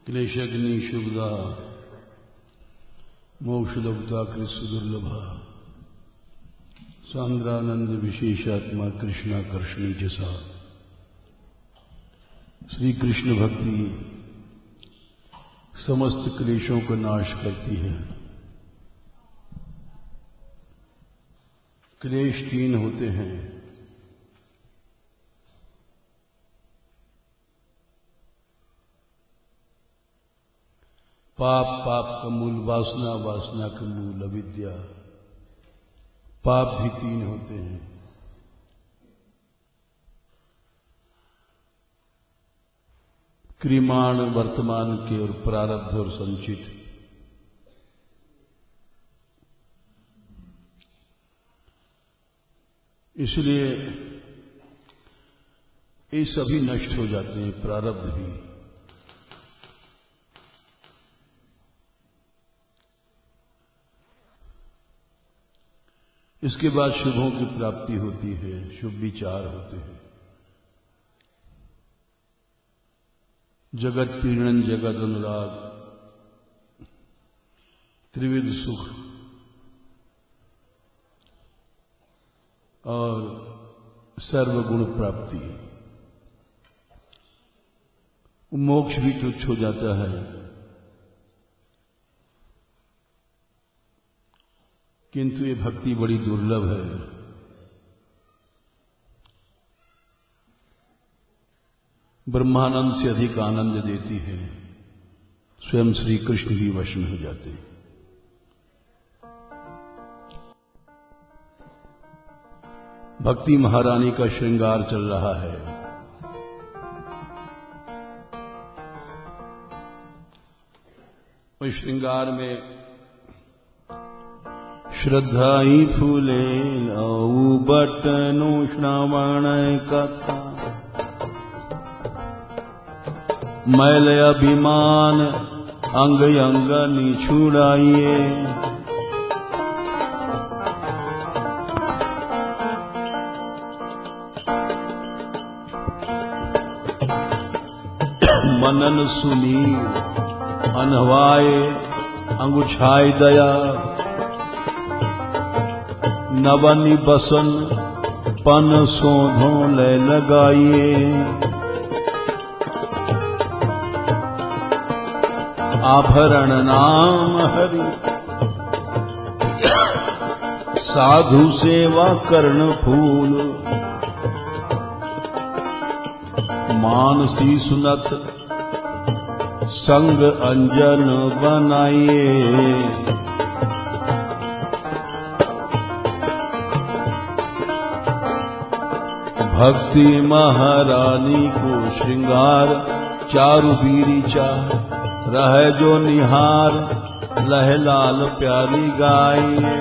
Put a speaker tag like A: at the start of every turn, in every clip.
A: क्लेशग्नि शुभदा मोक्षलब्धा कृष्ण दुर्लभा सांद्रानंद विशेषात्मा कृष्णाकर्षणी जैसा श्री कृष्ण भक्ति समस्त क्लेशों का नाश करती है। क्लेश तीन होते हैं। पाप, पाप का मूल वासना, वासना का मूल अविद्या। पाप भी तीन होते हैं। क्रियमाण वर्तमान के और प्रारब्ध और संचित। इसलिए ये सभी नष्ट हो जाते हैं, प्रारब्ध भी। इसके बाद शुभों की प्राप्ति होती है, शुभ विचार होते हैं। जगत पीड़न जगत अनुराग, त्रिविध सुख और सर्वगुण प्राप्ति। मोक्ष भी तुच्छ हो जाता है, किंतु ये भक्ति बड़ी दुर्लभ है। ब्रह्मानंद से अधिक आनंद देती है। स्वयं श्री कृष्ण भी वश में हो जाते हैं। भक्ति महारानी का श्रृंगार चल रहा है। उस श्रृंगार में श्रद्धाई फूले औ बटनु श्रवण कथा, मैल अभिमान अंग अंग निछुड़ाइए। मनन सुनी अनवाए अंगुछाई दया, नवनी बसन पन सोधो ले लगाइए। आभरण नाम हरि साधु सेवा कर्ण फूल, मानसी सुनत संग अंजन बनाइए। भक्ति महारानी को श्रृंगार चारु बीरीचा, रह जो निहार लह लाल प्यारी गाइए।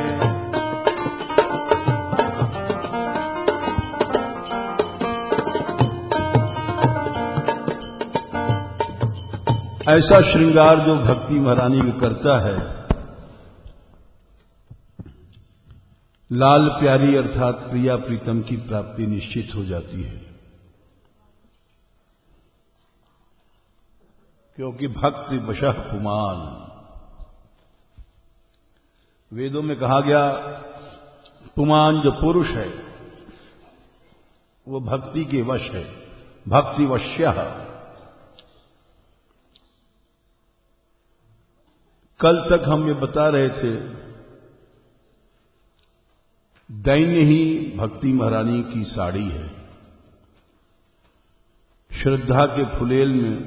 A: ऐसा श्रृंगार जो भक्ति महारानी को करता है, लाल प्यारी अर्थात प्रिया प्रीतम की प्राप्ति निश्चित हो जाती है। क्योंकि भक्ति वशः पुमान। वेदों में कहा गया पुमान जो पुरुष है वो भक्ति के वश है, भक्ति वश्यः। कल तक हम ये बता रहे थे दैन्य ही भक्ति महारानी की साड़ी है। श्रद्धा के फुलेल में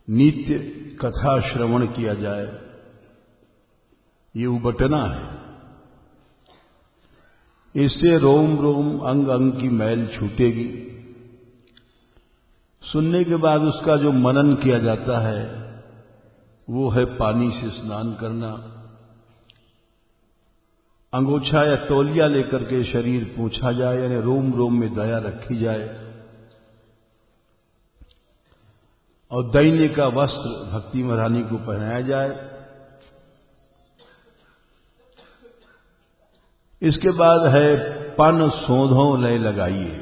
A: नित्य कथा श्रवण किया जाए, ये उबटना है। इससे रोम रोम अंग अंग की मैल छूटेगी। सुनने के बाद उसका जो मनन किया जाता है वो है पानी से स्नान करना, अंगोछा या तौलिया लेकर के शरीर पोंछा जाए, यानी रोम रोम में दया रखी जाए, और दैन्य का वस्त्र भक्ति महारानी को पहनाया जाए। इसके बाद है पन सोधों लय लगाइए।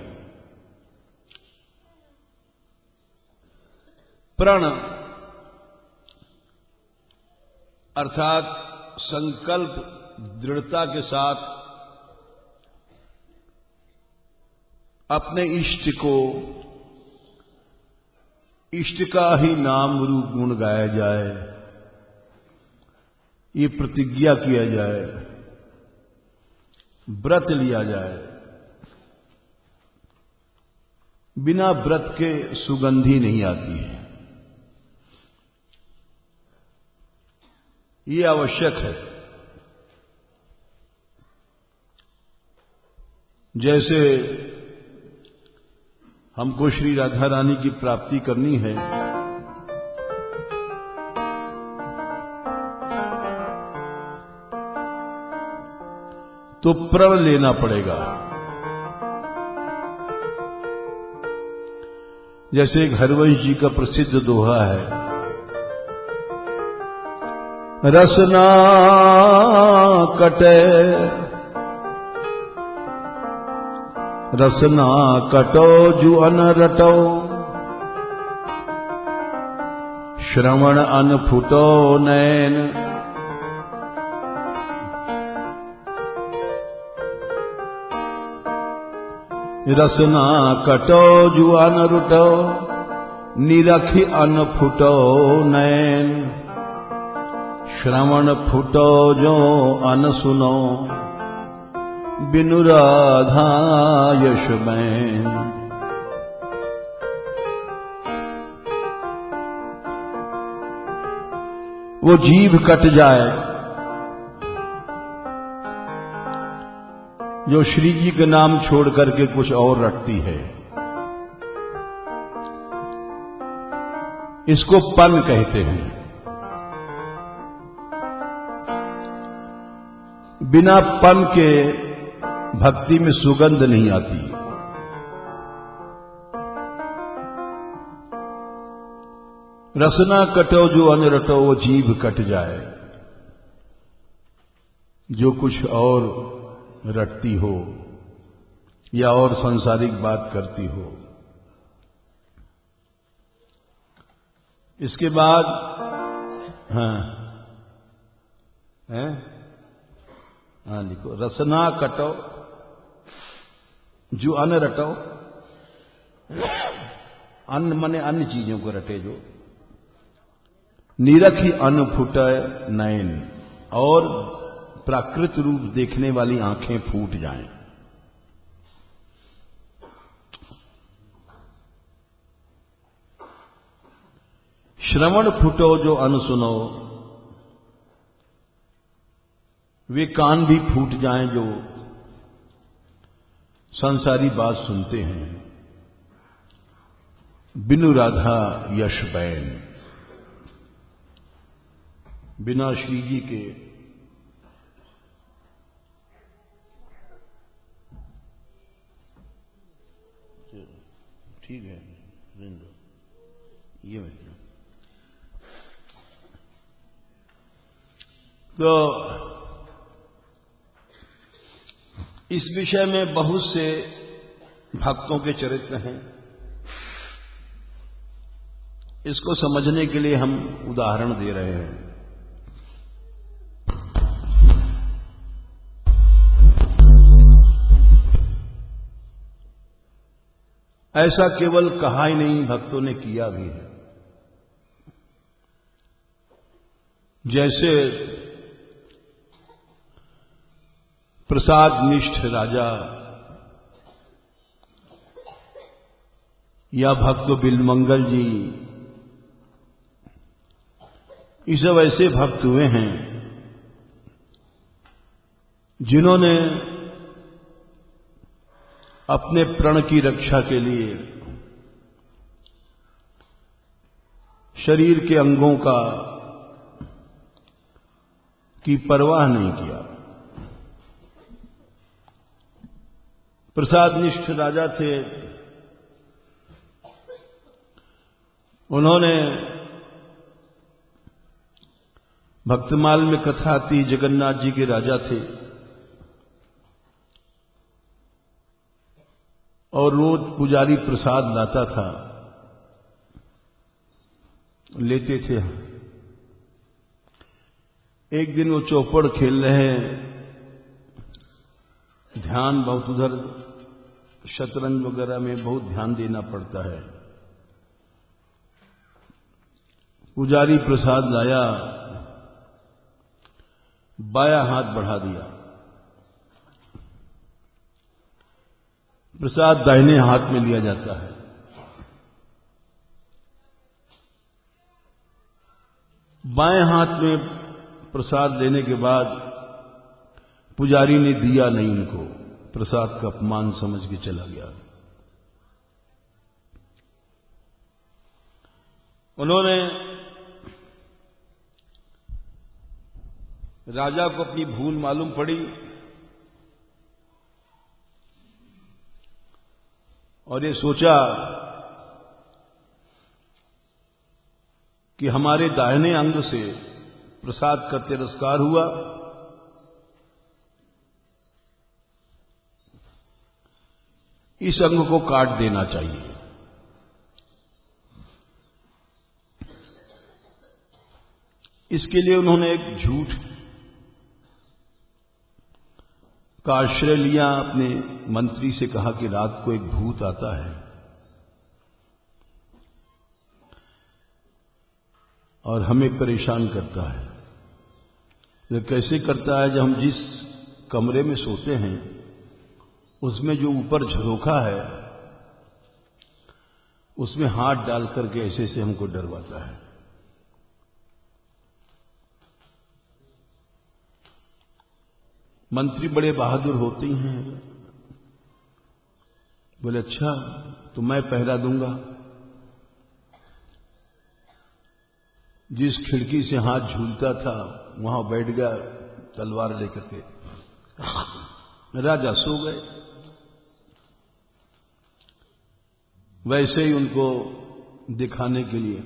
A: प्रण अर्थात संकल्प दृढ़ता के साथ अपने इष्ट का ही नाम रूप गुण गाया जाए, ये प्रतिज्ञा किया जाए, व्रत लिया जाए। बिना व्रत के सुगंधी नहीं आती है, ये आवश्यक है। जैसे हमको श्री राधा रानी की प्राप्ति करनी है, तो प्रण लेना पड़ेगा। जैसे हरवंश जी का प्रसिद्ध दोहा है, रसना कटे रसना कटो जुअन रटो, श्रवण अन फुटो नैन। रसना कटो जुअन रुटो, निरखि अन फुटो नैन। श्रवण फुटो जो अन सुनो, बिनु राधा यश में। वो जीभ कट जाए जो श्री जी के नाम छोड़ करके कुछ और रटती है, इसको पन कहते हैं। बिना पन के भक्ति में सुगंध नहीं आती। रसना कटो जो अन रटो, वो जीभ कट जाए जो कुछ और रटती हो या और सांसारिक बात करती हो। इसके बाद हाँ लिखो, रसना कटो जो अन्न रटो। अन्न मने अन्य चीजों को रटे जो। निरखी अन्न फुटे नयन, और प्राकृत रूप देखने वाली आंखें फूट जाएं। श्रवण फुटो जो अन्न सुनो, वे कान भी फूट जाएं जो संसारी बात सुनते हैं। बिनु राधा यश बैन, बिना श्री जी के ठीक है, ये मतलब तो इस विषय में बहुत से भक्तों के चरित्र हैं। इसको समझने के लिए हम उदाहरण दे रहे हैं। ऐसा केवल कहा ही नहीं, भक्तों ने किया भी है। जैसे प्रसाद निष्ठ राजा या भक्त बिलमंगल जी, ये सब ऐसे भक्त हुए हैं जिन्होंने अपने प्रण की रक्षा के लिए शरीर के अंगों की परवाह नहीं किया। प्रसादनिष्ठ राजा थे, उन्होंने भक्तमाल में कथा आती, जगन्नाथ जी के राजा थे और रोज पुजारी प्रसाद लाता था, लेते थे। एक दिन वो चौपड़ खेल रहे हैं, ध्यान बहुत उधर शतरंज वगैरह में बहुत ध्यान देना पड़ता है। पुजारी प्रसाद लाया, बायां हाथ बढ़ा दिया, प्रसाद दाहिने हाथ में लिया जाता है। बाएं हाथ में प्रसाद लेने के बाद पुजारी ने दिया नहीं उनको, प्रसाद का अपमान समझ के चला गया। उन्होंने राजा को अपनी भूल मालूम पड़ी और ये सोचा कि हमारे दाहिने अंग से प्रसाद का तिरस्कार हुआ, इस अंग को काट देना चाहिए। इसके लिए उन्होंने एक झूठ का आश्रय लिया। अपने मंत्री से कहा कि रात को एक भूत आता है और हमें परेशान करता है। ये कैसे करता है? जब हम जिस कमरे में सोते हैं उसमें जो ऊपर झरोखा है उसमें हाथ डाल करके ऐसे से हमको डरवाता है। मंत्री बड़े बहादुर होते हैं, बोले अच्छा तो मैं पहरा दूंगा। जिस खिड़की से हाथ झूलता था वहां बैठ गया तलवार लेकर के। राजा सो गए। वैसे ही उनको दिखाने के लिए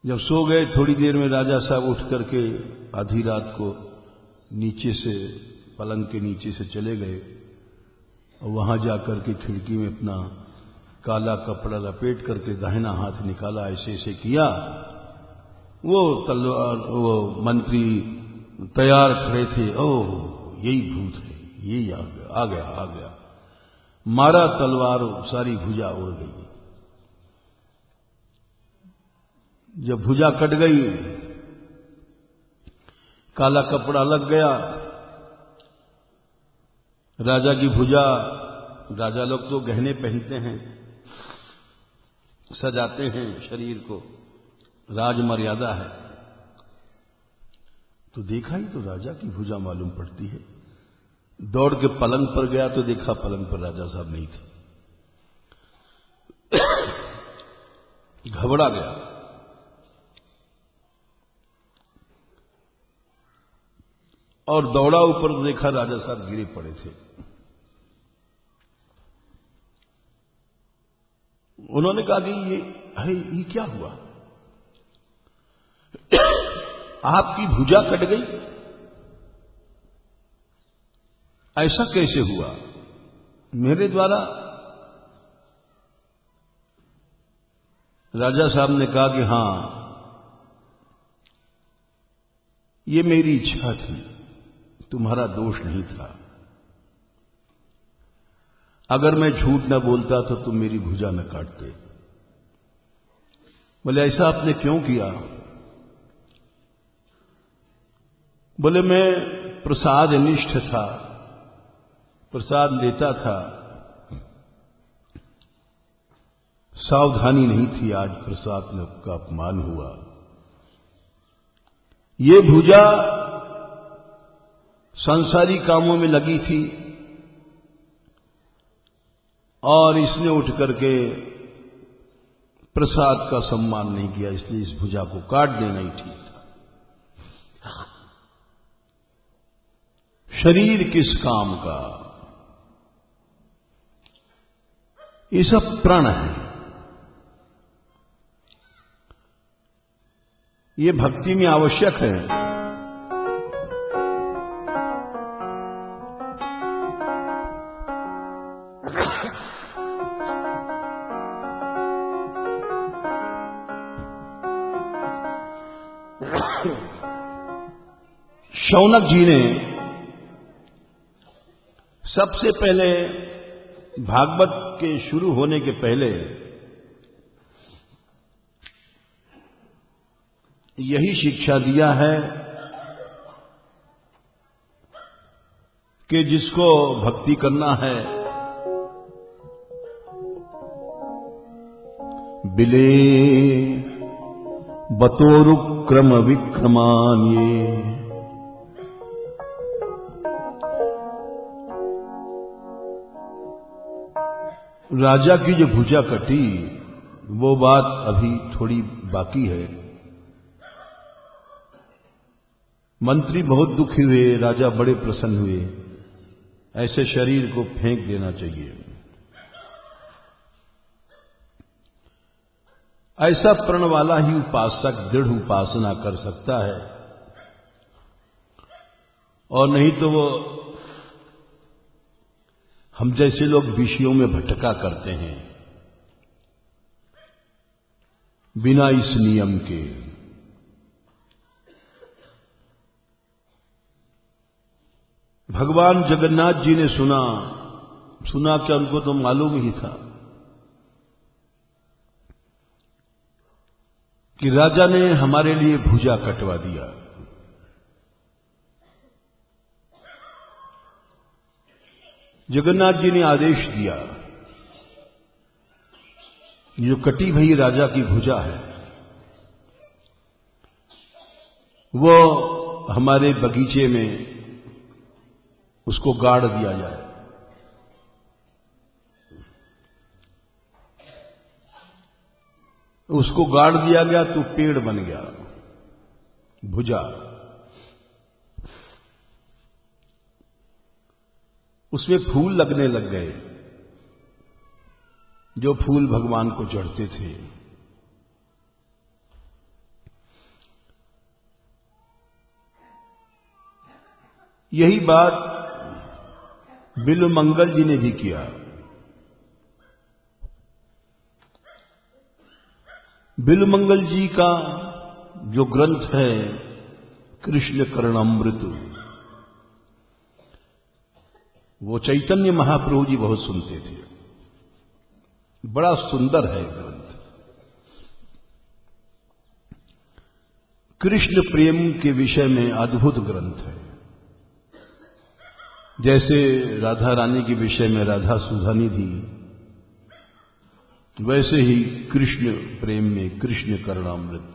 A: जब सो गए, थोड़ी देर में राजा साहब उठ करके आधी रात को नीचे से, पलंग के नीचे से चले गए और वहां जाकर के खिड़की में अपना काला कपड़ा लपेट करके दाहिना हाथ निकाला, ऐसे ऐसे किया। वो तलवार, वो मंत्री तैयार खड़े थे। ओह यही भूत है, यही आ गया आ गया आ गया। मारा तलवार, सारी भुजा उड़ गई। जब भुजा कट गई, काला कपड़ा लग गया, राजा की भुजा। राजा लोग तो गहने पहनते हैं, सजाते हैं शरीर को, राज मर्यादा है। तो देखा ही तो राजा की भुजा मालूम पड़ती है। दौड़ के पलंग पर गया तो देखा पलंग पर राजा साहब नहीं थे। घबरा गया। और दौड़ा ऊपर तो देखा राजा साहब गिरे पड़े थे। उन्होंने कहा कि ये क्या हुआ? आपकी भुजा कट गई, ऐसा कैसे हुआ? मेरे द्वारा? राजा साहब ने कहा कि हां, ये मेरी इच्छा थी, तुम्हारा दोष नहीं था। अगर मैं झूठ न बोलता तो तुम मेरी भुजा न काटते। बोले ऐसा आपने क्यों किया? बोले मैं प्रसाद निष्ठ था, प्रसाद लेता था, सावधानी नहीं थी, आज प्रसाद का अपमान हुआ। ये भुजा सांसारिक कामों में लगी थी और इसने उठ करके प्रसाद का सम्मान नहीं किया, इसलिए इस भुजा को काट देना ही ठीक था। शरीर किस काम का? ये सब प्रण है। ये भक्ति में आवश्यक है। शौनक जी ने सबसे पहले भागवत के शुरू होने के पहले यही शिक्षा दिया है कि जिसको भक्ति करना है बिले बतोरुक्रम विक्रमान्ये। राजा की जो भुजा कटी वो बात अभी थोड़ी बाकी है। मंत्री बहुत दुखी हुए, राजा बड़े प्रसन्न हुए। ऐसे शरीर को फेंक देना चाहिए। ऐसा प्रण वाला ही उपासक दृढ़ उपासना कर सकता है, और नहीं तो वो हम जैसे लोग विषयों में भटका करते हैं बिना इस नियम के। भगवान जगन्नाथ जी ने सुना क्या उनको तो मालूम ही था कि राजा ने हमारे लिए भुजा कटवा दिया। जगन्नाथ जी ने आदेश दिया, जो कटी भई राजा की भुजा है वो हमारे बगीचे में उसको गाड़ दिया जाए। उसको गाड़ दिया गया तो पेड़ बन गया भुजा। उसमें फूल लगने लग गए, जो फूल भगवान को चढ़ते थे। यही बात बिल्वमंगल जी ने भी किया। बिल्वमंगल जी का जो ग्रंथ है कृष्ण कर्णामृत, वो चैतन्य महाप्रभु जी बहुत सुनते थे। बड़ा सुंदर है ग्रंथ। कृष्ण प्रेम के विषय में अद्भुत ग्रंथ है। जैसे राधा रानी के विषय में राधा सुधा निधि, वैसे ही कृष्ण प्रेम में कृष्ण कर्णामृत।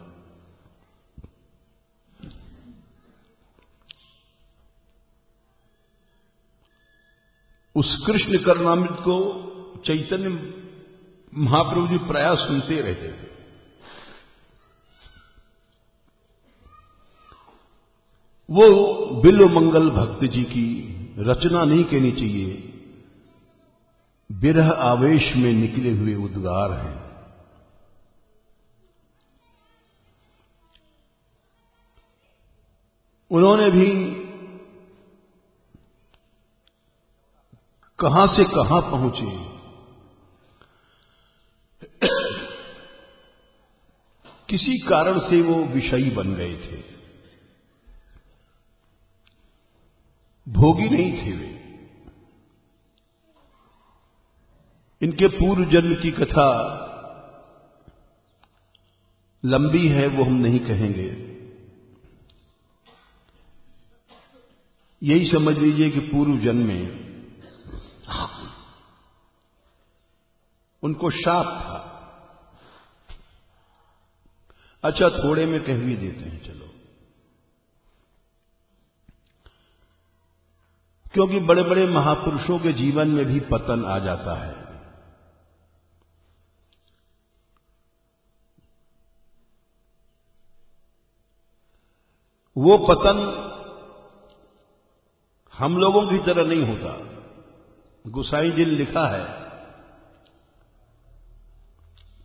A: उस कृष्ण कर्णामृत को चैतन्य महाप्रभु जी प्राय सुनते रहते थे। वो बिल्वमंगल भक्त जी की रचना नहीं कहनी चाहिए, विरह आवेश में निकले हुए उद्गार हैं। उन्होंने भी कहां से कहां पहुंचे, किसी कारण से वो विषयी बन गए थे, भोगी नहीं थे वे। इनके पूर्व जन्म की कथा लंबी है, वो हम नहीं कहेंगे। यही समझ लीजिए कि पूर्व जन्म में उनको शाप था। अच्छा, थोड़े में कह भी देते हैं चलो, क्योंकि बड़े बड़े महापुरुषों के जीवन में भी पतन आ जाता है। वो पतन हम लोगों की तरह नहीं होता। गोसाई जी ने लिखा है,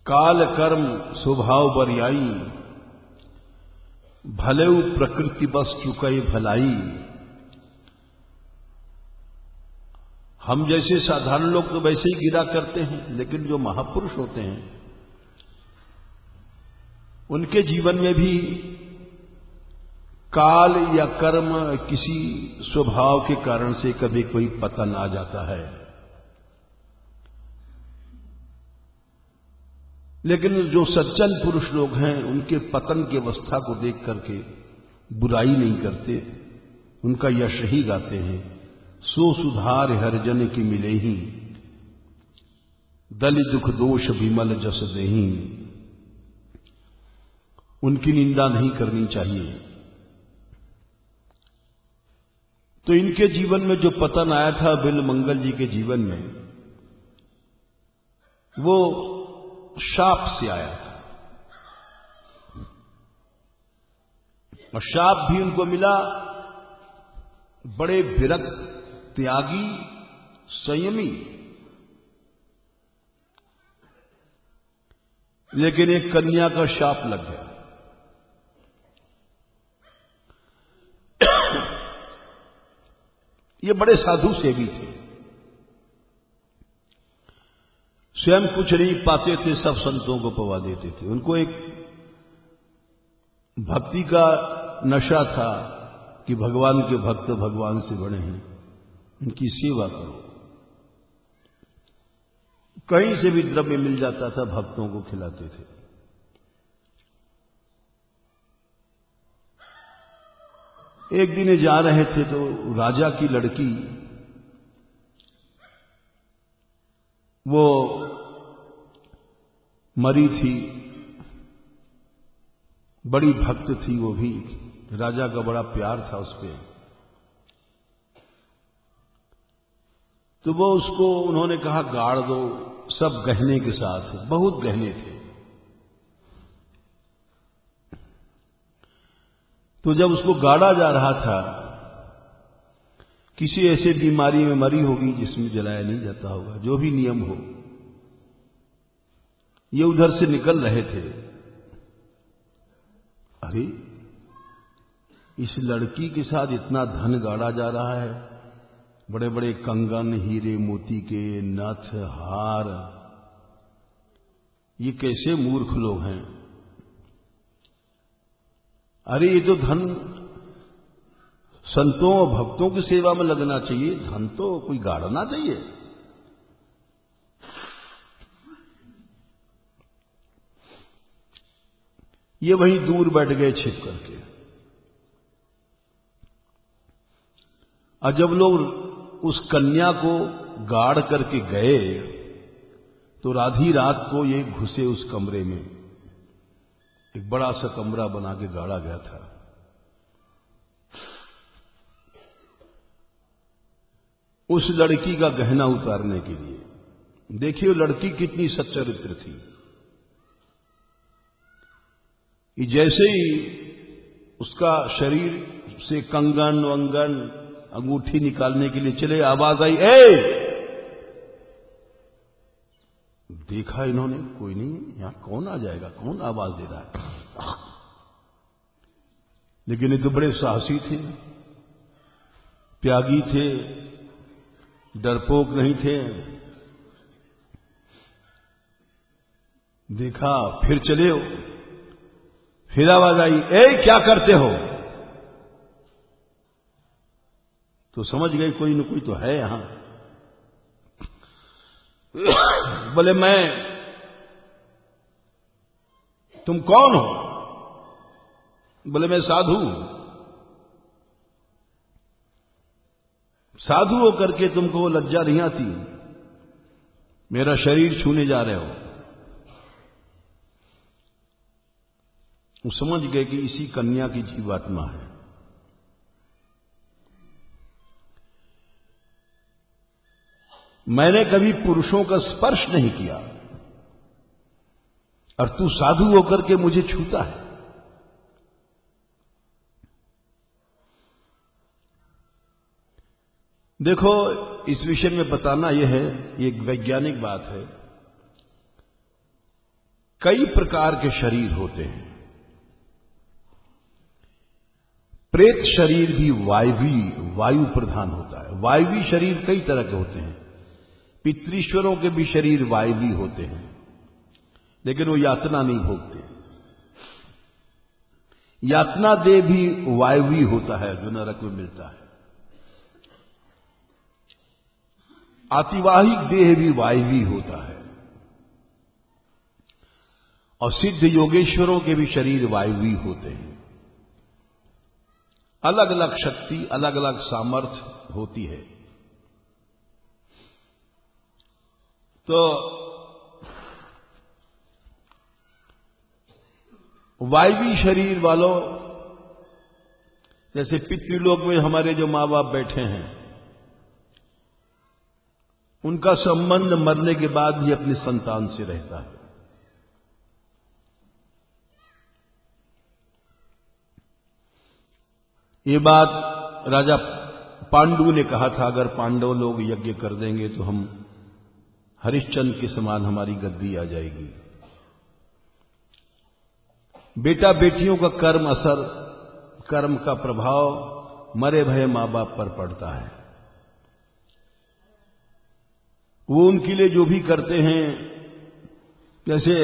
A: काल कर्म स्वभाव बरियाई, भले प्रकृति बस चुकई भलाई। हम जैसे साधारण लोग तो वैसे ही गिरा करते हैं, लेकिन जो महापुरुष होते हैं उनके जीवन में भी काल या कर्म किसी स्वभाव के कारण से कभी कोई पतन आ जाता है, लेकिन जो सज्जन पुरुष लोग हैं उनके पतन की अवस्था को देख करके बुराई नहीं करते, उनका यश ही गाते हैं। सो सुधार हरिजन की मिले ही, दलि दुख दोष विमल जस देही। उनकी निंदा नहीं करनी चाहिए। तो इनके जीवन में जो पतन आया था बिल्वमंगल जी के जीवन में, वो शाप से आया था। और शाप भी उनको मिला बड़े विरक्त, त्यागी, संयमी, लेकिन एक कन्या का शाप लग गया। ये बड़े साधु सेवी थे, स्वयं कुछ नहीं पाते थे, सब संतों को पवा देते थे। उनको एक भक्ति का नशा था कि भगवान के भक्त भगवान से बड़े हैं, इनकी सेवा करो। कहीं से भी द्रव्य मिल जाता था, भक्तों को खिलाते थे। एक दिन जा रहे थे तो राजा की लड़की, वो मरी थी, बड़ी भक्त थी वो भी, राजा का बड़ा प्यार था उस पर। तो वो उसको उन्होंने कहा गाड़ दो, सब गहने के साथ, बहुत गहने थे। तो जब उसको गाड़ा जा रहा था, किसी ऐसे बीमारी में मरी होगी जिसमें जलाया नहीं जाता होगा, जो भी नियम हो, ये उधर से निकल रहे थे। अरे इस लड़की के साथ इतना धन गाड़ा जा रहा है, बड़े बड़े कंगन, हीरे मोती के नथ, हार, ये कैसे मूर्ख लोग हैं। अरे ये तो धन संतों और भक्तों की सेवा में लगना चाहिए, धन तो कोई गाड़ना चाहिए। ये वहीं दूर बैठ गए छिप करके। और जब लोग उस कन्या को गाड़ करके गए तो आधी रात को ये घुसे उस कमरे में। एक बड़ा सा कमरा बना के गाड़ा गया था। उस लड़की का गहना उतारने के लिए। देखिए वो लड़की कितनी सच्चरित्र थी। जैसे ही उसका शरीर से कंगन वंगन अंगूठी निकालने के लिए चले, आवाज आई, ए! देखा इन्होंने, कोई नहीं, यहां कौन आ जाएगा, कौन आवाज दे रहा है। लेकिन ये तो बड़े साहसी थे, त्यागी थे, डरपोक नहीं थे। देखा, फिर चले हो, फिर आवाज आई, ए क्या करते हो। तो समझ गए कोई न कोई तो है यहां। बोले मैं, तुम कौन हो। बोले मैं साधु। साधु हो करके तुमको वो लज्जा नहीं आती, मेरा शरीर छूने जा रहे हो। वो समझ गए कि इसी कन्या की जीवात्मा है। मैंने कभी पुरुषों का स्पर्श नहीं किया और तू साधु होकर के मुझे छूता है। देखो, इस विषय में बताना यह है, ये एक वैज्ञानिक बात है। कई प्रकार के शरीर होते हैं। प्रेत शरीर भी वायु प्रधान होता है। वायवी शरीर कई तरह के होते हैं। पितृश्वरों के भी शरीर वायवी होते हैं, लेकिन वो यातना नहीं भोगते। यातना देह भी वायवी होता है जो नरक में मिलता है, आतिवाहिक देह भी वायवी होता है, और सिद्ध योगेश्वरों के भी शरीर वायवी होते हैं। अलग अलग शक्ति, अलग अलग सामर्थ्य होती है। तो वायवी शरीर वालों, जैसे पितृलोक में हमारे जो मां बाप बैठे हैं, उनका संबंध मरने के बाद भी अपनी संतान से रहता है। ये बात राजा पांडु ने कहा था, अगर पांडव लोग यज्ञ कर देंगे तो हम हरिश्चंद्र के समान हमारी गद्दी आ जाएगी। बेटा बेटियों का कर्म असर, कर्म का प्रभाव मरे भये मां बाप पर पड़ता है। वो उनके लिए जो भी करते हैं, जैसे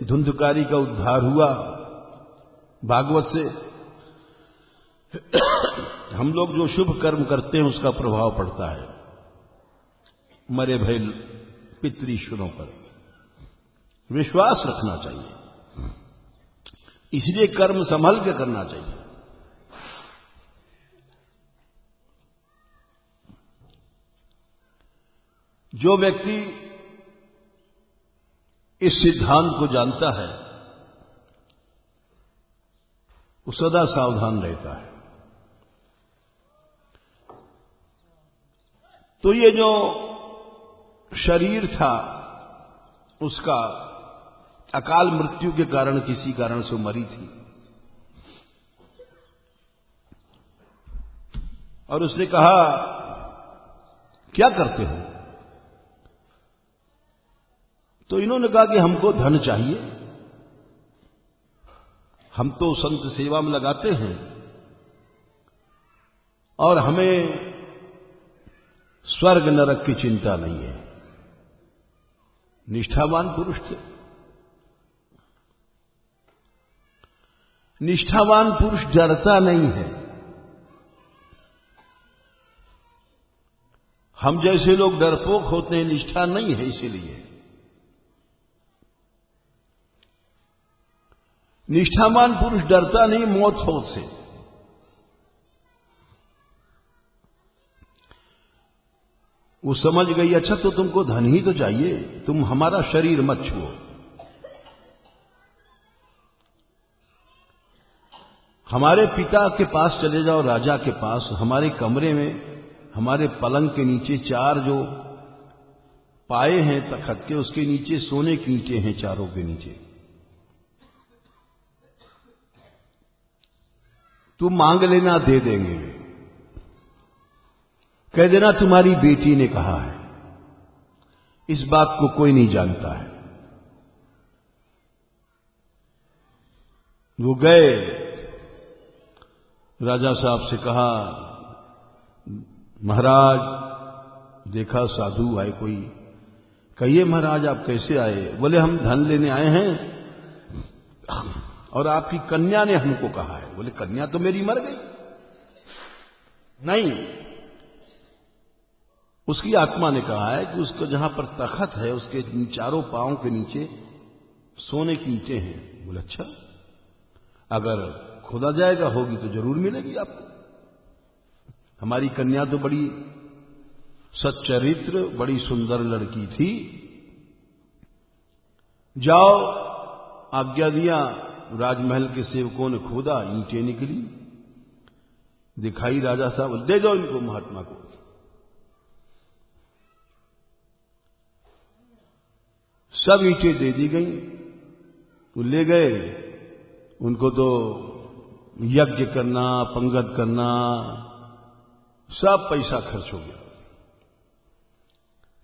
A: धुंधकारी का उद्धार हुआ भागवत से, हम लोग जो शुभ कर्म करते हैं उसका प्रभाव पड़ता है मरे भये पितृईश्वरों पर। विश्वास रखना चाहिए, इसलिए कर्म संभल के करना चाहिए। जो व्यक्ति इस सिद्धांत को जानता है वो सदा सावधान रहता है। तो ये जो शरीर था उसका अकाल मृत्यु के कारण, किसी कारण से मरी थी, और उसने कहा क्या करते हो? तो इन्होंने कहा कि हमको धन चाहिए, हम तो संत सेवा में लगाते हैं और हमें स्वर्ग नरक की चिंता नहीं है। निष्ठावान पुरुष थे। निष्ठावान पुरुष डरता नहीं है। हम जैसे लोग डरपोक होते हैं, निष्ठा नहीं है, इसीलिए। निष्ठावान पुरुष डरता नहीं मौत फौत से। वो समझ गई, अच्छा तो तुमको धन ही तो चाहिए, तुम हमारा शरीर मत छुओ। हमारे पिता के पास चले जाओ, राजा के पास, हमारे कमरे में, हमारे पलंग के नीचे 4 जो पाए हैं तखत के, उसके नीचे सोने के नीचे हैं, चारों के नीचे। तू मांग लेना, दे देंगे। कह देना तुम्हारी बेटी ने कहा है, इस बात को कोई नहीं जानता है। वो गए, राजा साहब से कहा, महाराज देखा साधु आए कोई। कहिए महाराज आप कैसे आए? बोले हम धन लेने आए हैं और आपकी कन्या ने हमको कहा है। बोले कन्या तो मेरी मर गई। नहीं, उसकी आत्मा ने कहा है कि उसको जहां पर तखत है उसके चारों पांव के नीचे सोने की ईंटें हैं। बोले अच्छा, अगर खोदा जाएगा होगी तो जरूर मिलेगी आपको। हमारी कन्या तो बड़ी सच्चरित्र, बड़ी सुंदर लड़की थी। जाओ, आज्ञा दिया, राजमहल के सेवकों ने खोदा, ईंटें निकली, दिखाई राजा साहब, दे दो इनको महात्मा को। सब ईंटें दे दी गई, वो ले गए। उनको तो यज्ञ करना, पंगत करना, सब पैसा खर्च हो गया।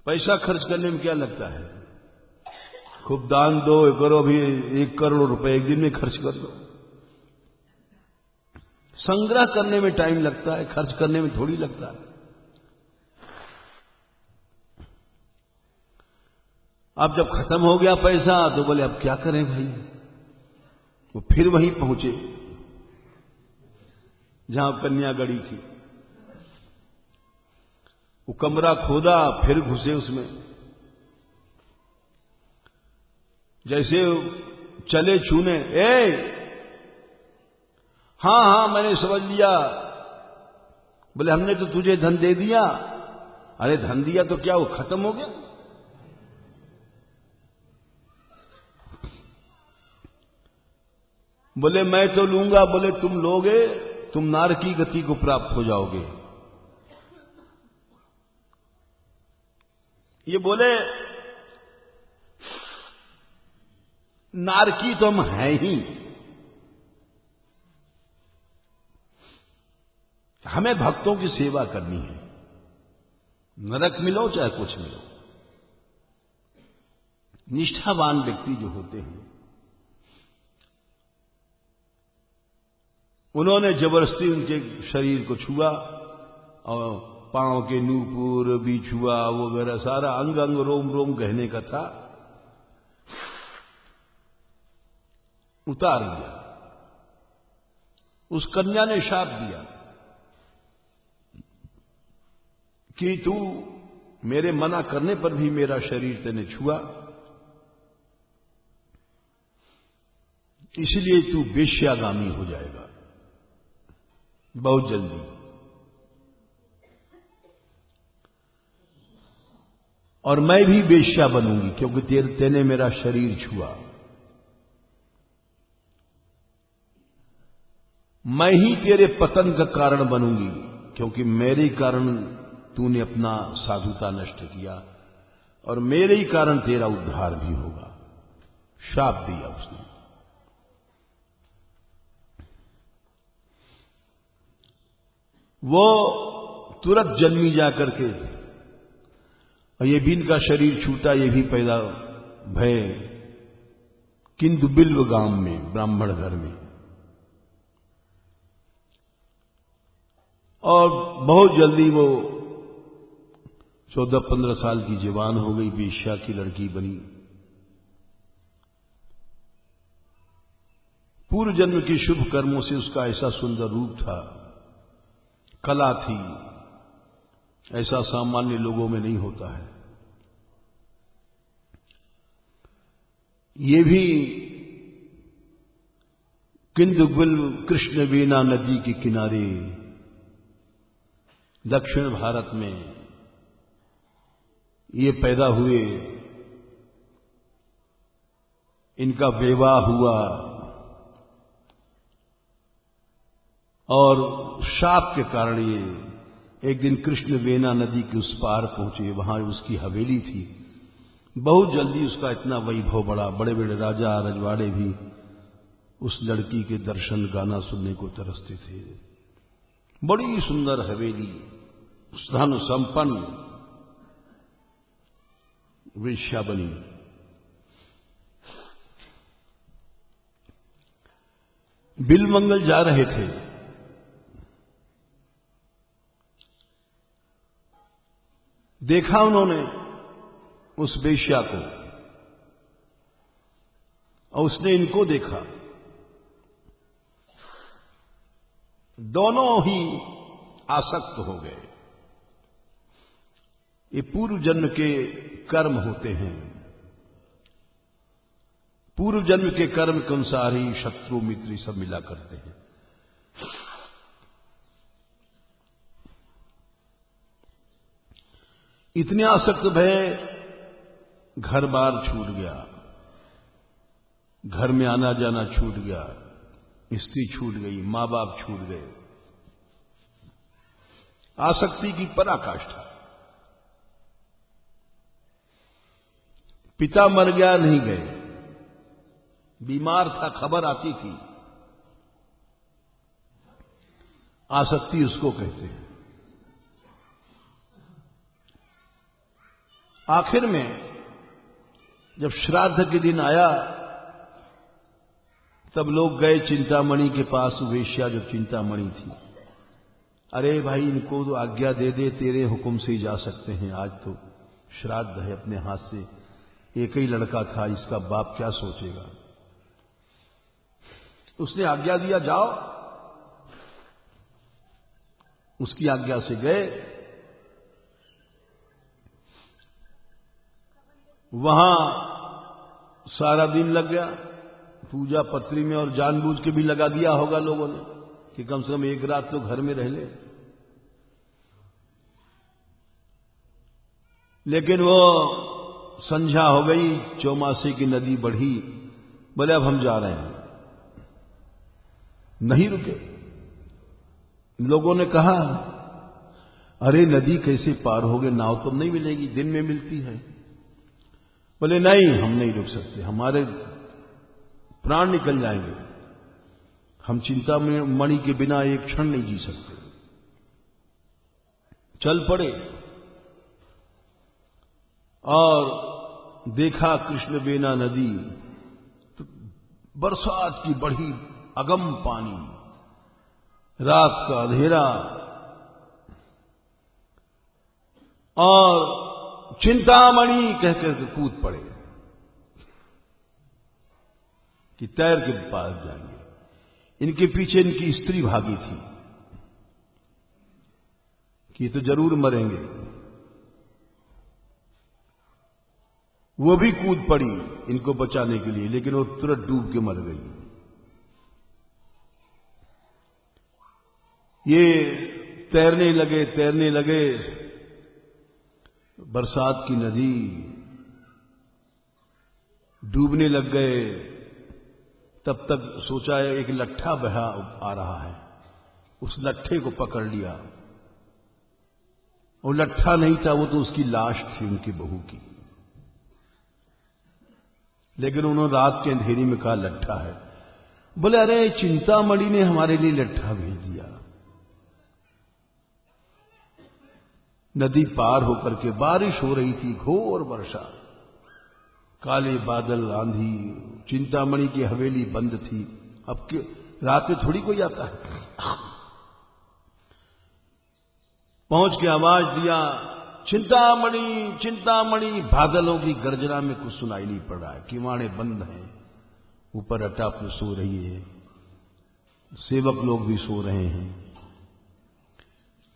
A: पैसा खर्च करने में क्या लगता है? खूब दान दो करो, भी 1 करोड़ रुपए एक दिन में खर्च कर दो। संग्रह करने में टाइम लगता है, खर्च करने में थोड़ी लगता है। अब जब खत्म हो गया पैसा तो बोले अब क्या करें भाई। वो फिर वहीं पहुंचे जहां कन्या गड़ी थी। वो कमरा खोदा, फिर घुसे उसमें। जैसे चले छूने, हाँ हाँ मैंने समझ लिया। बोले हमने तो तुझे धन दे दिया। अरे धन दिया तो क्या वो खत्म हो गया? बोले मैं तो लूंगा। बोले तुम लोगे, तुम नार की गति को प्राप्त हो जाओगे। ये बोले नारकी तो हम हैं ही, हमें भक्तों की सेवा करनी है। नरक मिलो चाहे कुछ मिलो। निष्ठावान व्यक्ति जो होते हैं, उन्होंने जबरदस्ती उनके शरीर को छुआ और पांव के नूपुर भी छुआ, वगैरह सारा अंग अंग रोम रोम गहने का था, उतार दिया। उस कन्या ने शाप दिया कि तू मेरे मना करने पर भी मेरा शरीर तेने छुआ, इसलिए तू वेश्यागामी हो जाएगा बहुत जल्दी। और मैं भी वेश्या बनूंगी क्योंकि तेने मेरा शरीर छुआ। मैं ही तेरे पतन का कारण बनूंगी क्योंकि मेरे ही कारण तूने अपना साधुता नष्ट किया और मेरे ही कारण तेरा उद्धार भी होगा। शाप दिया उसने। वो तुरंत जन्मी जाकर के, और ये भी इनका शरीर छूटा, ये भी पैदा भय किंतु बिल्व गांव में, ब्राह्मण घर में। और बहुत जल्दी वो 14-15 साल की जवान हो गई, वेश्या की लड़की बनी। पूर्व जन्म के शुभ कर्मों से उसका ऐसा सुंदर रूप था, कला थी, ऐसा सामान्य लोगों में नहीं होता है। ये भी किंदुबिल कृष्ण वेना नदी के किनारे दक्षिण भारत में ये पैदा हुए। इनका विवाह हुआ और शाप के कारण ये एक दिन कृष्ण वेना नदी के उस पार पहुंचे। वहां उसकी हवेली थी। बहुत जल्दी उसका इतना वैभव बढ़ा, बड़े बड़े राजा रजवाड़े भी उस लड़की के दर्शन गाना सुनने को तरसते थे। बड़ी सुंदर हवेली, धन संपन्न वेश्या बनी। बिलमंगल जा रहे थे, देखा उन्होंने उस वेश्या को और उसने इनको देखा। दोनों ही आसक्त हो गए। ये पूर्व जन्म के कर्म होते हैं। पूर्व जन्म के कर्म के अनुसार ही शत्रु मित्र सब मिला करते हैं। इतने आसक्त भय, घर बार छूट गया, घर में आना जाना छूट गया, स्त्री छूट गई, मां बाप छूट गए। आसक्ति की पराकाष्ठा। पिता मर गया, नहीं गए, बीमार था, खबर आती थी। आसक्ति उसको कहते हैं। आखिर में जब श्राद्ध के दिन आया तब लोग गए चिंतामणि के पास। वेश्या जो चिंतामणि थी, अरे भाई इनको तो आज्ञा दे दे, तेरे हुक्म से ही जा सकते हैं, आज तो श्राद्ध है, अपने हाथ से एक ही लड़का था, इसका बाप क्या सोचेगा। उसने आज्ञा दिया, जाओ। उसकी आज्ञा से गए। वहां सारा दिन लग गया पूजा पत्री में, और जानबूझ के भी लगा दिया होगा लोगों ने कि कम से कम एक रात तो घर में रह ले। लेकिन वो संध्या हो गई, चौमासे की नदी बढ़ी, बोले अब हम जा रहे हैं। नहीं रुके। लोगों ने कहा अरे नदी कैसे पार होगे, नाव तो नहीं मिलेगी, दिन में मिलती है। बोले नहीं, हम नहीं रुक सकते, हमारे प्राण निकल जाएंगे, हम चिंतामणि के बिना एक क्षण नहीं जी सकते। चल पड़े और देखा कृष्णवेना नदी, तो बरसात की बड़ी अगम पानी, रात का अंधेरा, और चिंतामणि कह कर कूद पड़े कि तैर के पार जाएंगे। इनके पीछे इनकी स्त्री भागी थी कि तो जरूर मरेंगे। वो भी कूद पड़ी इनको बचाने के लिए, लेकिन वो तुरंत डूब के मर गई। ये तैरने लगे, बरसात की नदी, डूबने लग गए। तब तक सोचा एक लट्ठा बहा आ रहा है, उस लट्ठे को पकड़ लिया। वो लट्ठा नहीं था, वो तो उसकी लाश थी, उनकी बहू की। लेकिन उन्होंने रात के अंधेरी में कहा लट्ठा है। बोले अरे चिंतामणि ने हमारे लिए लट्ठा भेज दिया। नदी पार होकर के बारिश हो रही थी, घोर वर्षा, काले बादल, आंधी, चिंतामणि की हवेली बंद थी। अब रात में थोड़ी कोई आता है। पहुंच के आवाज दिया चिंतामणि चिंतामणि। बादलों की गर्जना में कुछ सुनाई नहीं पड़ रहा है, किवाड़े बंद हैं, ऊपर अटाप सो रही है, सेवक लोग भी सो रहे हैं।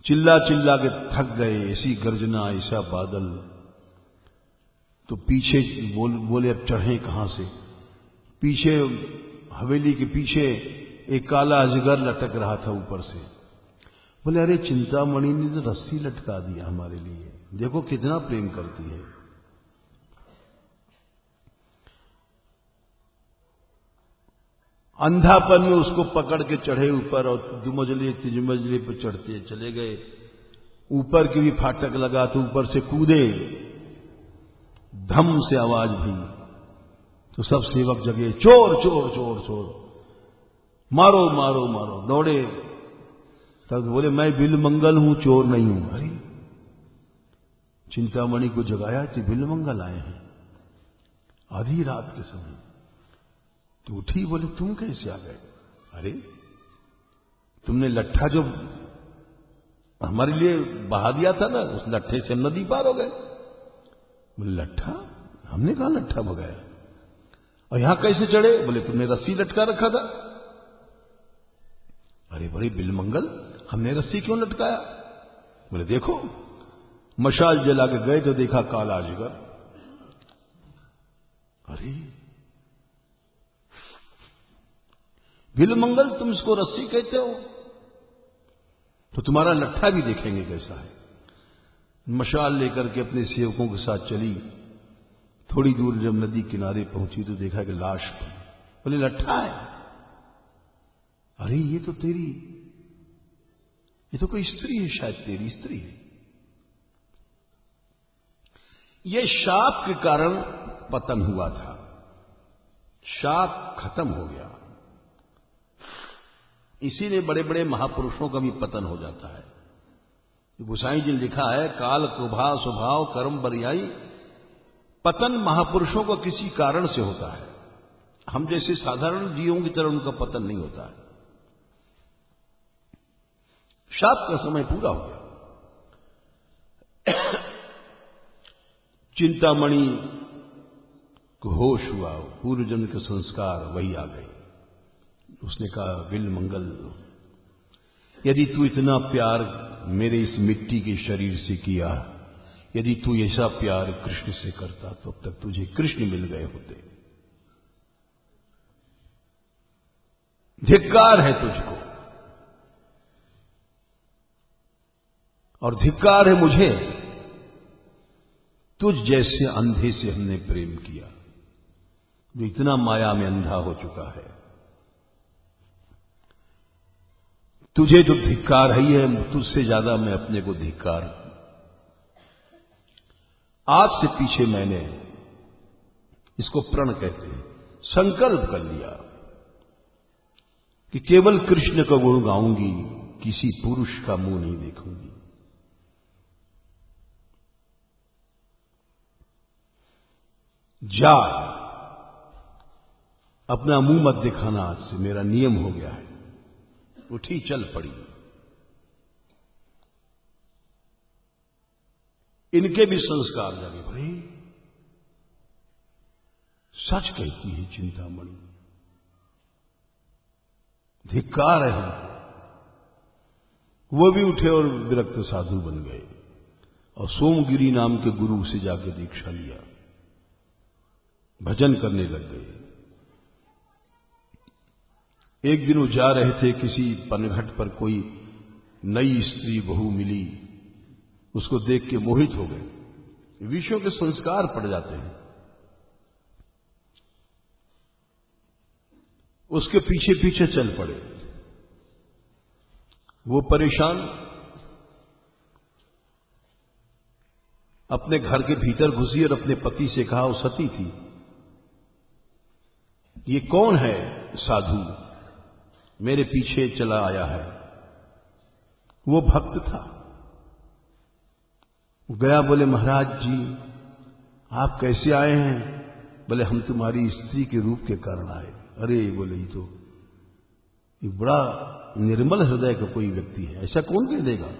A: चिल्ला चिल्ला के थक गए, ऐसी गर्जना, ऐसा बादल। तो पीछे बोले अब चढ़े कहां से। पीछे हवेली के पीछे एक काला अजगर लटक रहा था ऊपर से। बोले अरे चिंतामणि ने तो रस्सी लटका दिया हमारे लिए, देखो कितना प्रेम करती है। अंधापन में उसको पकड़ के चढ़े ऊपर, और दुमंजले तिजमंजले पर चढ़ते चले गए। ऊपर की भी फाटक लगा तो ऊपर से कूदे, धम से आवाज भी, तो सब सेवक जगे, चोर चोर चोर चोर, मारो मारो मारो। दौड़े, तब बोले मैं बिलमंगल हूं, चोर नहीं हूं। अरे चिंतामणि को जगाया कि बिलमंगल आए हैं आधी रात के समय। तो उठी, बोले तुम कैसे आ गए? अरे तुमने लट्ठा जो हमारे लिए बहा दिया था ना, उस लट्ठे से हम नदी पार हो गए। बोले लट्ठा? हमने कहा लट्ठा भगाया। और यहां कैसे चढ़े? बोले तुमने रस्सी लटका रखा था। अरे बड़े बिलमंगल, हमने रस्सी क्यों लटकाया? बोले देखो, मशाल जला के गए तो देखा काला अजगर। अरे बिलमंगल, तुम इसको रस्सी कहते हो, तो तुम्हारा लट्ठा भी देखेंगे कैसा है। मशाल लेकर के अपने सेवकों के साथ चली। थोड़ी दूर जब नदी किनारे पहुंची तो देखा कि लाश पर। बोले लट्ठा है? अरे ये तो कोई स्त्री है, शायद तेरी स्त्री है। ये शाप के कारण पतन हुआ था, शाप खत्म हो गया। इसीलिए बड़े बड़े महापुरुषों का भी पतन हो जाता है। गोसाई जी ने लिखा है, काल कुभा स्वभाव कर्म बरियाई, पतन महापुरुषों का किसी कारण से होता है। हम जैसे साधारण जीवों की तरह उनका पतन नहीं होता है। शाप का समय पूरा हो गया। चिंतामणि को होश हुआ, पूर्व जन्म के संस्कार वही आ गए। उसने कहा बिलमंगल, यदि तू इतना प्यार मेरे इस मिट्टी के शरीर से किया। यदि तू ऐसा प्यार कृष्ण से करता तो अब तक तुझे कृष्ण मिल गए होते। धिक्कार है तुझको और धिक्कार है मुझे, तुझ जैसे अंधे से हमने प्रेम किया जो इतना माया में अंधा हो चुका है। तुझे जो धिक्कार है तुझसे ज्यादा मैं अपने को धिक्कार। आज से पीछे मैंने, इसको प्रण कहते हैं, संकल्प कर लिया कि केवल कृष्ण का गुण गाऊंगी, किसी पुरुष का मुंह नहीं देखूंगी। जा, अपना मुंह मत दिखाना, आज से मेरा नियम हो गया है। उठी चल पड़ी। इनके भी संस्कार जागे। भाई सच कहती है चिंतामणि, धिक्कार है हमको। वो भी उठे और विरक्त साधु बन गए और सोमगिरी नाम के गुरु से जाकर दीक्षा लिया, भजन करने लग गए। एक दिन वो जा रहे थे, किसी पनघट पर कोई नई स्त्री बहू मिली, उसको देख के मोहित हो गए। विषयों के संस्कार पड़ जाते हैं। उसके पीछे पीछे चल पड़े। वो परेशान अपने घर के भीतर घुसी और अपने पति से कहा, वो सती थी, ये कौन है साधु मेरे पीछे चला आया है। वो भक्त था। गया, बोले महाराज जी आप कैसे आए हैं? बोले हम तुम्हारी स्त्री के रूप के कारण आए। अरे बोले ये तो एक बड़ा निर्मल हृदय का कोई व्यक्ति है, ऐसा कौन कह देगा?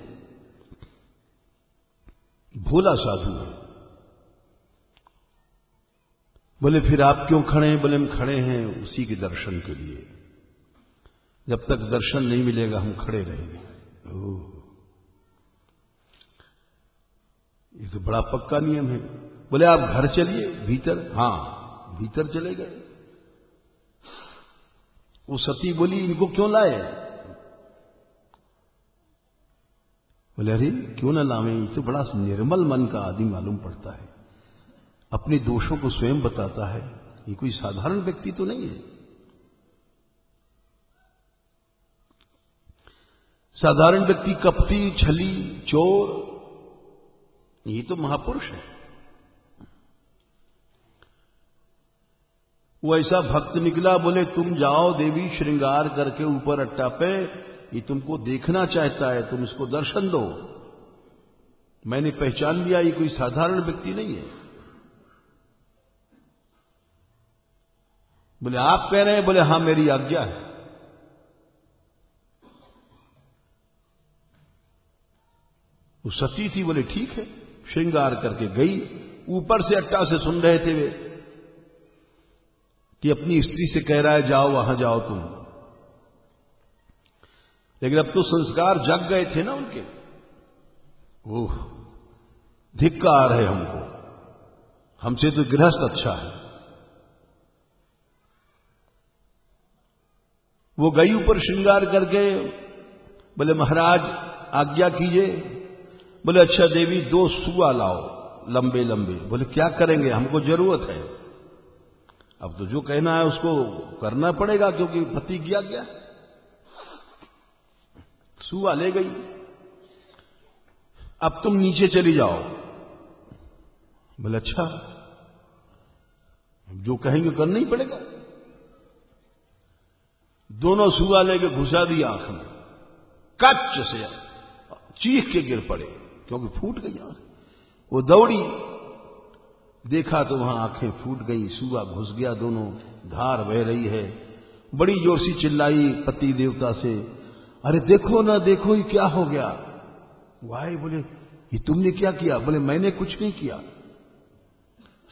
A: भोला साधु है। बोले फिर आप क्यों खड़े हैं? बोले हम खड़े हैं उसी के दर्शन के लिए, जब तक दर्शन नहीं मिलेगा हम खड़े रहेंगे। ओह, ये तो बड़ा पक्का नियम है। बोले आप घर चलिए भीतर। हाँ, भीतर चले गए। वो सती बोली इनको क्यों लाए? बोले अरे क्यों ना लावे, ये तो बड़ा निर्मल मन का आदमी मालूम पड़ता है, अपने दोषों को स्वयं बताता है, ये कोई साधारण व्यक्ति तो नहीं है। साधारण व्यक्ति कपटी, छली, चोर, ये तो महापुरुष है। वो ऐसा भक्त निकला। बोले तुम जाओ देवी, श्रृंगार करके ऊपर अट्टा पे, ये तुमको देखना चाहता है, तुम इसको दर्शन दो। मैंने पहचान लिया ये कोई साधारण व्यक्ति नहीं है। बोले आप कह रहे हैं? बोले हां मेरी आज्ञा है। वो सती थी। बोले ठीक है। श्रृंगार करके गई। ऊपर से अट्टा से सुन रहे थे वे कि अपनी स्त्री से कह रहा है जाओ वहां जाओ तुम। लेकिन अब तो संस्कार जग गए थे ना उनके। ओह, धिक्कार है हमको, हमसे तो गृहस्थ अच्छा है। वो गई ऊपर श्रृंगार करके। बोले महाराज आज्ञा कीजिए। बोले अच्छा देवी 2 सुआ लाओ लंबे लंबे। बोले क्या करेंगे, हमको जरूरत है। अब तो जो कहना है उसको करना पड़ेगा क्योंकि पति गया। सुआ ले गई। अब तुम नीचे चली जाओ। बोले अच्छा, जो कहेंगे करना ही पड़ेगा। दोनों सुआ लेके घुसा दी आंख में, कच्च से चीख के गिर पड़े क्योंकि फूट गई आंख। वो दौड़ी, देखा तो वहां आंखें फूट गई, सुआ घुस गया, दोनों धार बह रही है। बड़ी जोर से चिल्लाई पति देवता से, अरे देखो ना देखो ये क्या हो गया। वाई बोले ये तुमने क्या किया? बोले मैंने कुछ नहीं किया।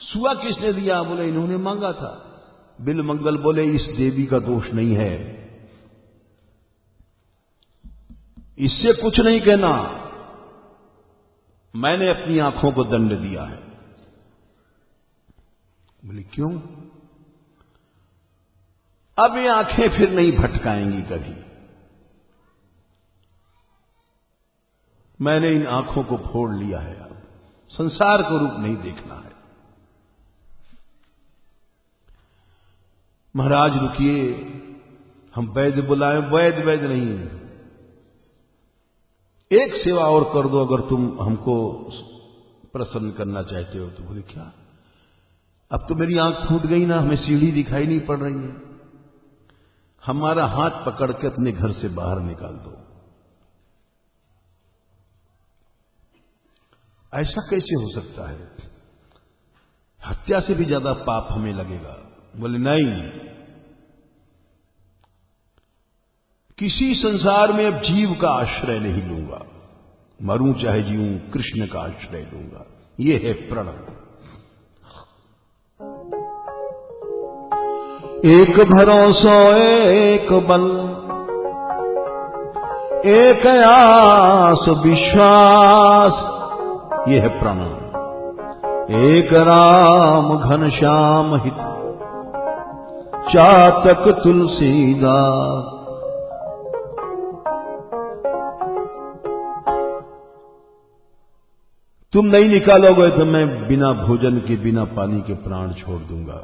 A: सुआ किसने दिया? बोले इन्होंने मांगा था। बिल मंगल बोले इस देवी का दोष नहीं है, इससे कुछ नहीं कहना, मैंने अपनी आंखों को दंड दिया है। बोले क्यों? अब ये आंखें फिर नहीं भटकाएंगी कभी। मैंने इन आंखों को फोड़ लिया है, अब संसार को रूप नहीं देखना है। महाराज रुकिए, हम वैद्य बुलाएं? वैद्य नहीं, एक सेवा और कर दो अगर तुम हमको प्रसन्न करना चाहते हो तो। बोले क्या? अब तो मेरी आंख फूट गई ना, हमें सीढ़ी दिखाई नहीं पड़ रही है, हमारा हाथ पकड़ के अपने घर से बाहर निकाल दो। ऐसा कैसे हो सकता है? हत्या से भी ज्यादा पाप हमें लगेगा। बोले नहीं, किसी संसार में अब जीव का आश्रय नहीं लूंगा, मरूं चाहे जीऊं, कृष्ण का आश्रय लूंगा। ये है प्रण। एक भरोसा एक बल, एक आस विश्वास, ये है प्रण। एक राम घनश्याम हित, चातक तुलसीदास। तुम नहीं निकालोगे तो मैं बिना भोजन के, बिना पानी के प्राण छोड़ दूंगा।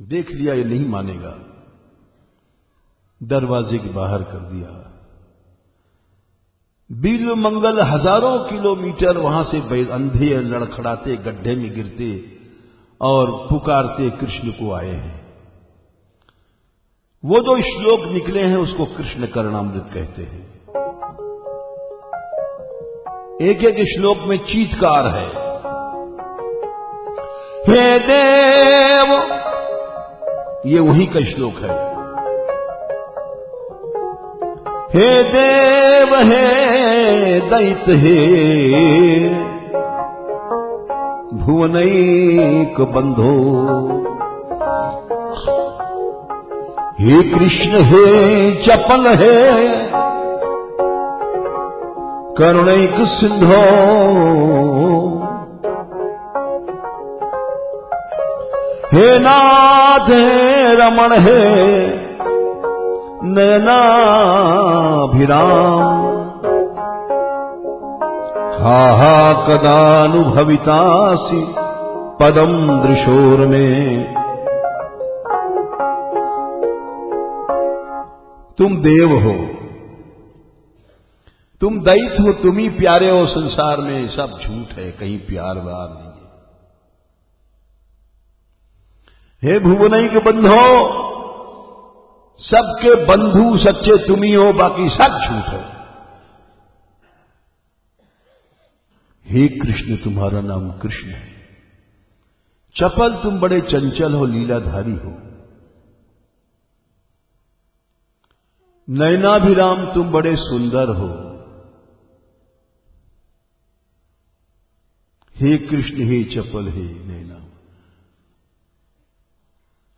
A: देख लिया ये नहीं मानेगा, दरवाजे के बाहर कर दिया। बिल्व मंगल हजारों किलोमीटर वहां से अंधे लड़खड़ाते गड्ढे में गिरते और पुकारते कृष्ण को आए हैं। वो जो श्लोक निकले हैं उसको कृष्ण करणामृत कहते हैं। एक एक श्लोक में चीत्कार है, हे देव, ये वही का श्लोक है। हे देव, हे दैत्य, हे भुवनैक बंधो, हे कृष्ण, हे चपल, हे करुणैक सिंधो, हे नाथ, हे रमण, हे नयनाभिराम, हा हा कदानुभवितासि पदम दृशोर में। तुम देव हो, तुम दैत्य हो, तुम ही प्यारे हो संसार में, सब झूठ है, कहीं प्यार व्यार नहीं है। हे भुवनैक बंधो, सबके बंधु सच्चे तुम ही हो, बाकी सब झूठ है। हे कृष्ण, तुम्हारा नाम कृष्ण है। चपल, तुम बड़े चंचल हो, लीलाधारी हो। नयनाभिराम, तुम बड़े सुंदर हो। हे कृष्ण, हे चपल, हे नैना,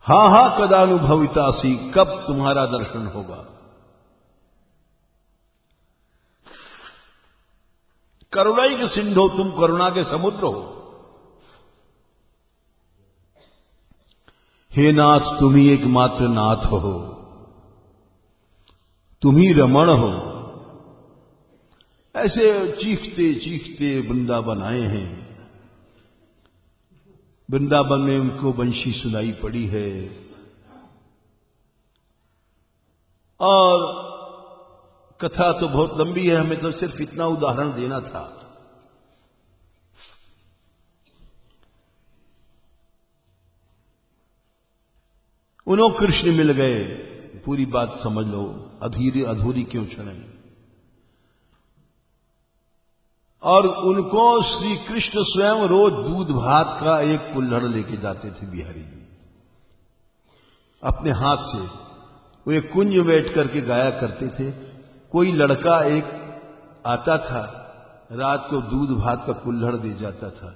A: हा हा कदानुभवितासी, कब तुम्हारा दर्शन होगा। करुणैक सिंधो, तुम करुणा के समुद्र हो। हे नाथ, तुम ही एकमात्र नाथ हो, तुम ही रमण हो। ऐसे चीखते चीखते वृंदावन आए हैं। वृंदावन में उनको बंशी सुनाई पड़ी है और कथा तो बहुत लंबी है, हमें तो सिर्फ इतना उदाहरण देना था। उन्होंने कृष्ण मिल गए, पूरी बात समझ लो, अधूरी क्यों क्षण। और उनको श्री कृष्ण स्वयं रोज दूध भात का एक कुल्हड़ लेके जाते थे बिहारी जी, अपने हाथ से। वो एक कुंज बैठ करके गाया करते थे। कोई लड़का एक आता था, रात को दूध भात का कुल्हड़ दे जाता था।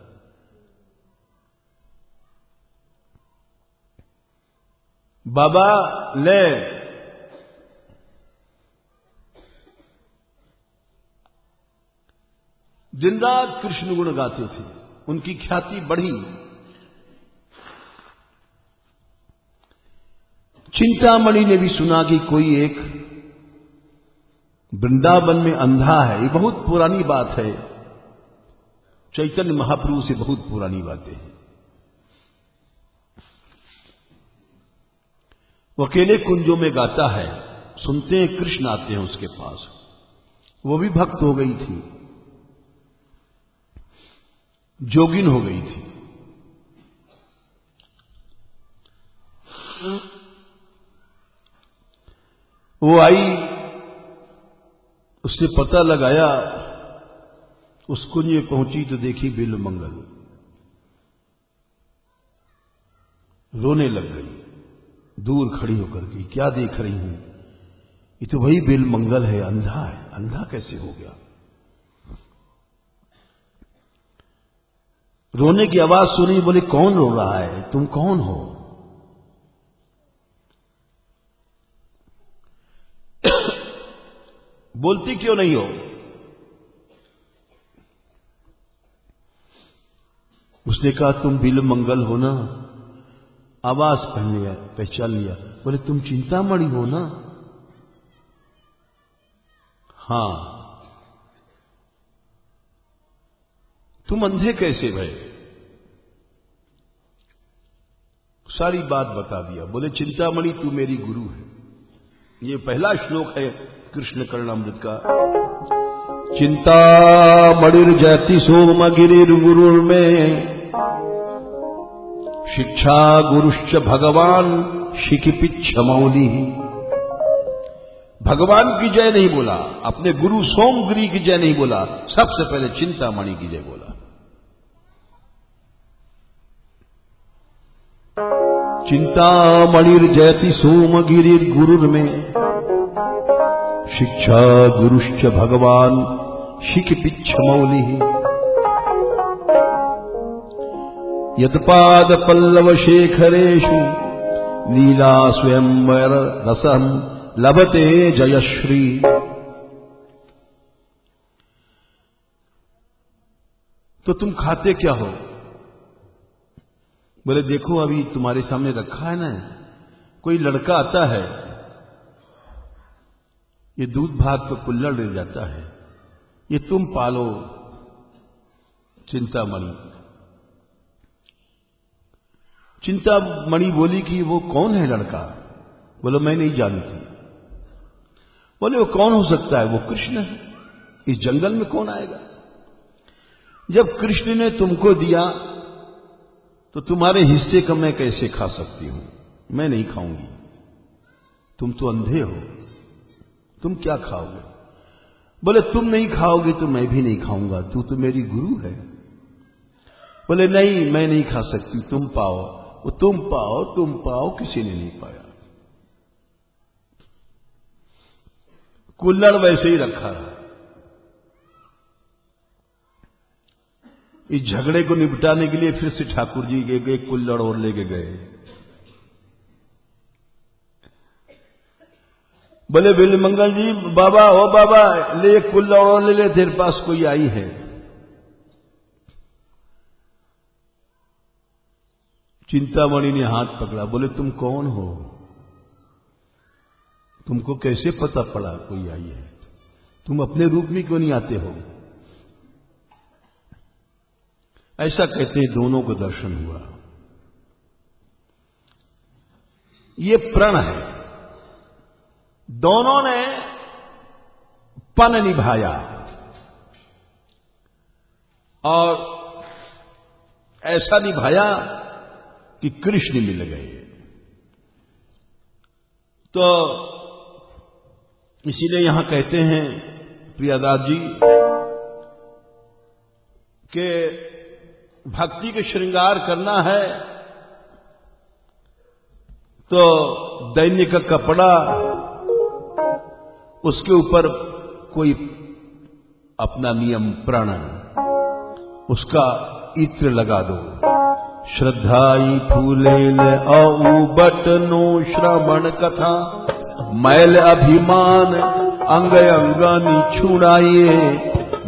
A: बाबा ले, दिन रात कृष्ण गुण गाते थे, उनकी ख्याति बढ़ी। चिंतामणि ने भी सुना कि कोई एक वृंदावन में अंधा है। ये बहुत पुरानी बात है, चैतन्य महाप्रभु से बहुत पुरानी बातें हैं। वो अकेले कुंजों में गाता है, सुनते हैं कृष्ण आते हैं उसके पास। वो भी भक्त हो गई थी, जोगिन हो गई थी। वो आई, उससे पता लगाया, उस कुंज में पहुंची तो देखी बिल्व मंगल, रोने लग गई, दूर खड़ी होकर के। क्या देख रही हूं? ये तो वही बिल्व मंगल है, अंधा है। अंधा कैसे हो गया? रोने की आवाज सुनी, बोले कौन रो रहा है? तुम कौन हो? बोलती क्यों नहीं हो? उसने कहा तुम बिल्व मंगल हो ना? आवाज पहचान लिया। बोले तुम चिंतामणि हो ना? हां। तुम अंधे कैसे भय? सारी बात बता दिया। बोले चिंतामणि तू मेरी गुरु है। ये पहला श्लोक है कृष्ण कर्णामृत का। चिंतामणिर्जयति सोमगिरिर्गुरुर्मे शिक्षा गुरुश्च भगवान शिखिपिच्छमौली। भगवान की जय नहीं बोला, अपने गुरु सोमगिरी की जय नहीं बोला, सबसे पहले चिंतामणि की जय बोला। चिंतामणिर्जयति सोमगिरिर्गुरुर्मे शिक्षा गुरुश्च भगवान शिखिपिच्छमौली। यत्पाद पल्लव शेखरेषु लीला स्वयंवर रसम लभते जयश्री। तो तुम खाते क्या हो? बोले देखो अभी तुम्हारे सामने रखा है ना, कोई लड़का आता है, ये दूध भात को कुल्हड़ ले जाता है, ये तुम पालो चिंतामणि। चिंतामणि बोली कि वो कौन है लड़का? बोलो मैं नहीं जानती। बोले वो कौन हो सकता है? वो कृष्ण है। इस जंगल में कौन आएगा? जब कृष्ण ने तुमको दिया तो तुम्हारे हिस्से का मैं कैसे खा सकती हूं? मैं नहीं खाऊंगी। तुम तो अंधे हो, तुम क्या खाओगे? बोले तुम नहीं खाओगे तो मैं भी नहीं खाऊंगा, तू तो मेरी गुरु है। बोले नहीं मैं नहीं खा सकती, तुम पाओ। वो तुम पाओ, किसी ने नहीं पाया। कुल्हड़ वैसे ही रखा है। इस झगड़े को निपटाने के लिए फिर से ठाकुर जी एक कुल्हड़ और लेके गए। बोले बिल्व मंगल जी बाबा, ओ बाबा ले एक कुल्हड़ और ले ले, तेरे पास कोई आई है। चिंतामणि ने हाथ पकड़ा। बोले तुम कौन हो? तुमको कैसे पता पड़ा कोई आई है? तुम अपने रूप में क्यों नहीं आते हो? ऐसा कहते हैं दोनों को दर्शन हुआ। ये प्रण है, दोनों ने पन निभाया और ऐसा निभाया कि कृष्ण मिल गए। तो इसीलिए यहां कहते हैं प्रियदास जी कि भक्ति के श्रृंगार करना है तो दैन्य का कपड़ा, उसके ऊपर कोई अपना नियम प्रण, उसका इत्र लगा दो। श्रद्धाई फूलेल औबटनो श्रवण कथा, मैल अभिमान अंग अंगानी छुड़ाइए,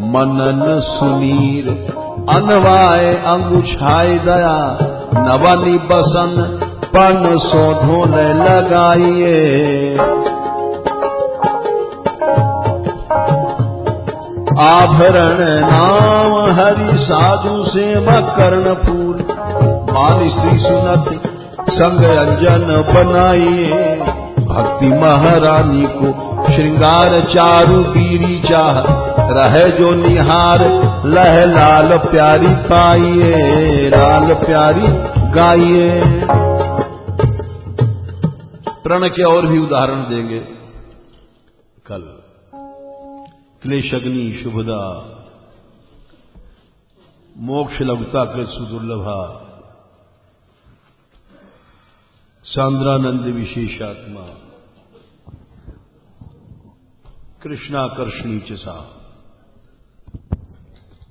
A: मनन सुनीर, अनवाय अंगुछाई दया, नवनी बसन पन शोधों लगाइए। आभरण नाम हरि साधु सेवक कर्णपूर, मानसी सुनत संग अंजन बनाइए। भक्ति महारानी को श्रृंगार चारु बीरी चाह, रहे जो निहार लह लाल प्यारी पाइए। लाल प्यारी गाइए। प्रण के और भी उदाहरण देंगे कल। क्लेशग्नि शुभदा, मोक्ष लघुता कृत सुदुर्लभा, सांद्रानंद विशेषात्मा, कृष्णाकर्षणी च सा।